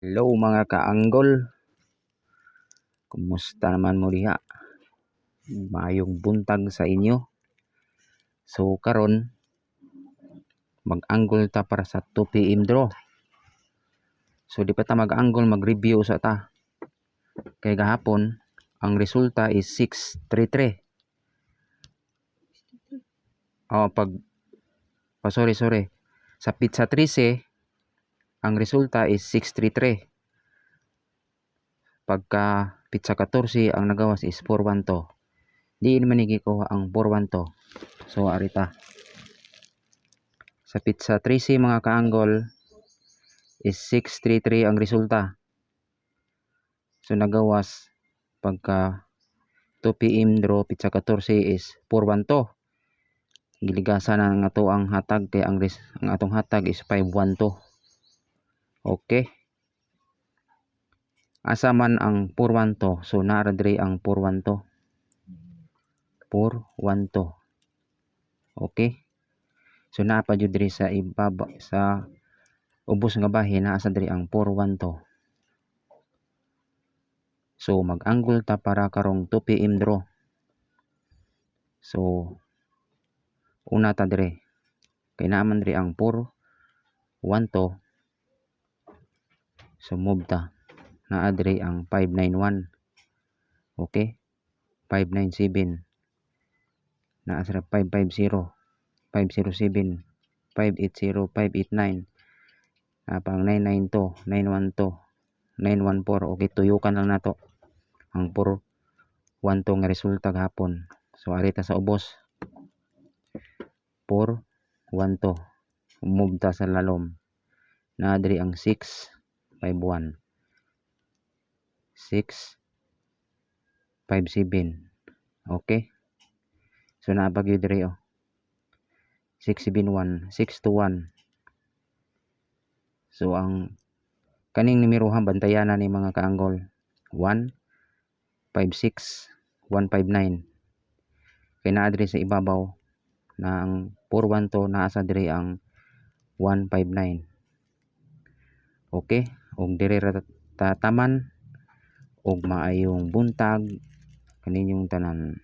Hello mga kaanggol, kumusta naman mo diha? Maayong buntag sa inyo. So karon mag-anggol ta para sa 2 PM draw. So di pa ta mag-anggol, mag-review sa ta. Kay gahapon ang resulta is 633. Sorry. Sa pizza 13 ang resulta is 633. Pagka pizza 14 ang nagawas is 412. Di naman ko ang 412. So arita. Sa pizza 13 mga kaanggol is 633 ang resulta. So nagawas pagka 2 PM draw pizza 14 is 412. Giligasan na nga to ang hatag kay ang atong hatag is 512. Okay. Asa man ang 412? So naa diri ang 412. 412. Okay. So naa pa jud diri sa ibaba sa ubos nga bahin, naa sa diri ang 412. So mag-anggol ta para karong 2 PM draw. So una ta dire kay naman diri ang 412. So move ta, naa diri ang 591. Okay, 597, naa sa 550, 507, 580, 589, pang 992, 912, 914. Okay, tuyukan lang nato ang 412 nga resulta gahapon. So arita sa ubos 412. Move ta sa lalom, naa diri ang 651, 657. Okay, so naabag yun diri 671, 621. So ang kaning nimirohan bantayan na ni mga kaanggol 156, 159. Kay naa diri sa ibabaw na ang 412, naa sa diri ang 159. Okay, og diri ra tataman og maayong buntag kaninyong tanan.